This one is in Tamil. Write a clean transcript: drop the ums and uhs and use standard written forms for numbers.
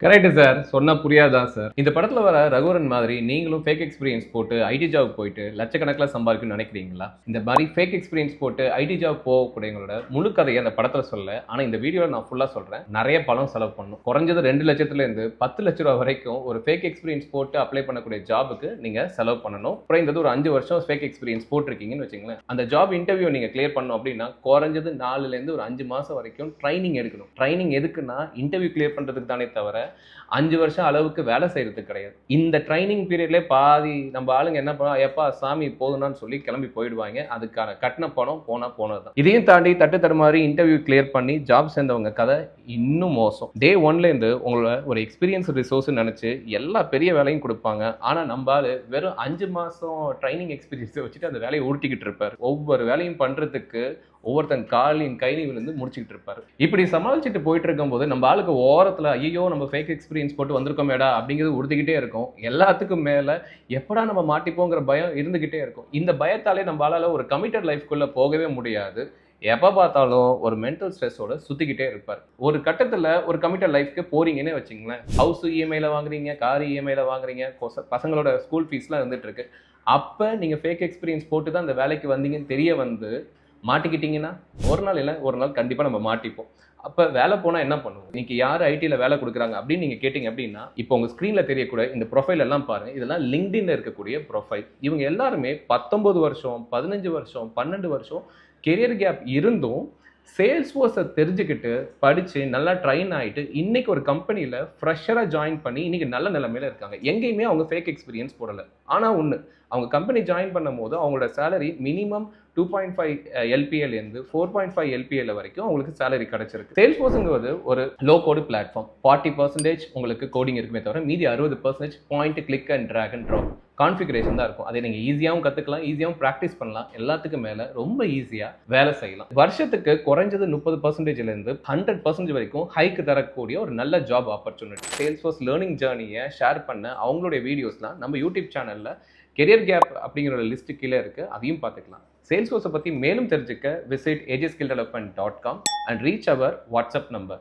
Correct sir. சொன்னா புரியாதா சார்? இந்த படத்துல வர ரகுவரன் மாதிரி நீங்களும் ஃபேக் எக்ஸ்பீரியன்ஸ் போட்டு ஐடி ஜாப் போயிட்டு லட்சக்கணக்கில் சம்பாதிக்கணும்னு நினைக்கிறீங்களா? இந்த மாதிரி ஃபேக் எக்ஸ்பீரியன்ஸ் போட்டு ஐடி ஜாப் போகக்கூடியவங்களோட முழு கதையை அந்த படத்துல சொல்ல. ஆனா இந்த வீடியோவில் நான் ஃபுல்லா சொல்றேன். நிறைய பணம் செலவு பண்ணணும். குறைஞ்சது 2 லட்சத்துல இருந்து 10 லட்ச ரூபா வரைக்கும் ஒரு ஃபேக் எக்ஸ்பீரியன்ஸ் போட்டு அப்ளை பண்ணக்கூடிய ஜாபுக்கு நீங்க செலவு பண்ணணும். அப்புறம் இந்த ஒரு 5 வருஷம் ஃபேக் எக்ஸ்பீரியன்ஸ் போட்டிருக்கீங்கன்னு வச்சுங்களேன். அந்த ஜாப் இன்டர்வியூ நீங்க கிளியர் பண்ணணும் அப்படின்னா குறைஞ்சது 4ல இருந்து ஒரு 5 மாசம் வரைக்கும் ட்ரைனிங் எடுக்கணும். ட்ரைனிங் எதுக்குன்னா இன்டர்வியூ கிளியர் பண்றதுக்கு தானே தவிர 5 வருஷம் அளவுக்கு வேலை செய்யறதுக்கு கிடையாது. இந்த ட்ரைனிங் பீரியட்ல பாதி நம்ம ஆளுங்க என்ன பண்ணுவாங்க, எப்பா சாமி போதுனான்னு சொல்லி கிளம்பி போயிடுவாங்க. அதுக்கான கட்டண பணம் போனதுதான். இதையும் தாண்டி தட்டு தடுமாறி இன்டர்வியூ கிளியர் பண்ணி ஜாப் சேர்ந்தவங்க கதை இன்னும் மோசம். டே 1ல இருந்து உங்களோட ஒரு எக்ஸ்பீரியன்ஸ் ரிசோர்ஸ் நினைச்சு எல்லா பெரிய வேலையும் கொடுப்பாங்க. ஆனா நம்ம ஆளு வெறும் 5 மாசம் ட்ரைனிங் எக்ஸ்பீரியன்ஸ் வச்சுட்டு அந்த வேலையை உருட்டிக்கிட்டு இருப்பாரு. ஒவ்வொரு வேலையும் பண்றதுக்கு ஒவ்வொருத்தன் கையில் விழுந்து முடிச்சுக்கிட்டு இருப்பாரு. இப்படி சமாளிச்சுட்டு போயிட்டு இருக்கும் போது நம்ம ஆளுக்கு ஓரத்துல ஐயோ நம்ம ஃபேக் எக்ஸ்பீரியன்ஸ் போட்டு வந்திருக்கோமேடா அப்படிங்கிறது உறுதிக்கிட்டே இருக்கும். எல்லாத்துக்கும் மேல எப்படா நம்ம மாட்டிப்போங்கிற பயம் இருந்துகிட்டே இருக்கும். இந்த பயத்தாலே நம்ம ஆளால ஒரு கமிட்டட் லைஃப்குள்ள போகவே முடியாது. எப்ப பார்த்தாலும் ஒரு மென்டல் ஸ்ட்ரெஸ்ஸோட சுத்திக்கிட்டே இருப்பார். ஒரு கட்டத்துல ஒரு கமிட்டட் லைஃப்க்கு போறீங்கன்னே வச்சுங்களேன். ஹவுஸ் இஎம்ஐல வாங்குறீங்க, கார் இஎம்ஐல வாங்குறீங்க, பசங்களோட ஸ்கூல் ஃபீஸ்லாம் இருந்துட்டு இருக்கு. அப்ப நீங்க ஃபேக் எக்ஸ்பீரியன்ஸ் போட்டு தான் அந்த வேலைக்கு வந்தீங்கன்னு தெரிய வந்து மாட்டிக்கிட்டீங்கன்னா ஒரு நாள் இல்லை ஒரு நாள் கண்டிப்பா நம்ம மாட்டிப்போம். அப்ப வேலை போனா என்ன பண்ணுவோம்? இன்னைக்கு யார் ஐடில வேலை கொடுக்குறாங்க அப்படின்னு நீங்க கேட்டீங்க அப்படின்னா, இப்போ உங்க ஸ்கிரீன்ல தெரியக்கூடிய இந்த ப்ரொஃபைல் எல்லாம் பாருங்க. இதெல்லாம் லிங்க்டின்ல இருக்கக்கூடிய ப்ரொஃபைல். இவங்க எல்லாருமே 19 வருஷம், 15 வருஷம், 12 வருஷம் கெரியர் கேப் இருந்தும் சேல்ஸ் ஃபோர்ஸை தெரிஞ்சுக்கிட்டு படிச்சு நல்லா ட்ரைன் ஆகிட்டு இன்னைக்கு ஒரு கம்பெனியில் ஃப்ரெஷராக ஜாயின் பண்ணி இன்னைக்கு நல்ல நிலைமையில இருக்காங்க. எங்கேயுமே அவங்க ஃபேக் எக்ஸ்பீரியன்ஸ் போடலை. ஆனால் ஒன்று, அவங்க கம்பெனி ஜாயின் பண்ணும் போது அவங்களோட சேலரி மினிமம் 2.5 LPL இருந்து 4.5 LPL வரைக்கும் அவங்களுக்கு சேலரி கிடைச்சிருக்கு. சேல்ஸ் ஃபோர்ஸுங்கிறது ஒரு லோ கோடு பிளாட்ஃபார்ம். 40% உங்களுக்கு கோடிங் இருக்குமே தவிர மீதி 60% point, click and drag and drop configuration தான் இருக்கும். அதை நீங்கள் ஈஸியாகவும் கற்றுக்கலாம், ஈஸியாகவும் ப்ராக்டிஸ் பண்ணலாம். எல்லாத்துக்கும் மேலே ரொம்ப ஈஸியாக வேலை செய்யலாம். வருஷத்துக்கு குறைஞ்சது 30%லேருந்து 100% வரைக்கும் ஹைக்கு தரக்கூடிய ஒரு நல்ல job opportunity. Salesforce learning ஜேர்னியை ஷேர் பண்ண அவங்களுடைய வீடியோஸ்லாம் நம்ம யூடியூப் சேனலில் கெரியர் கேப் அப்படிங்கிற லிஸ்ட் கீழே இருக்குது, அதையும் பார்த்துக்கலாம். சேல்ஸ் ஃபோர்ஸை பற்றி மேலும் தெரிஞ்சுக்க visit agsskilldevelopment.com and reach our WhatsApp number.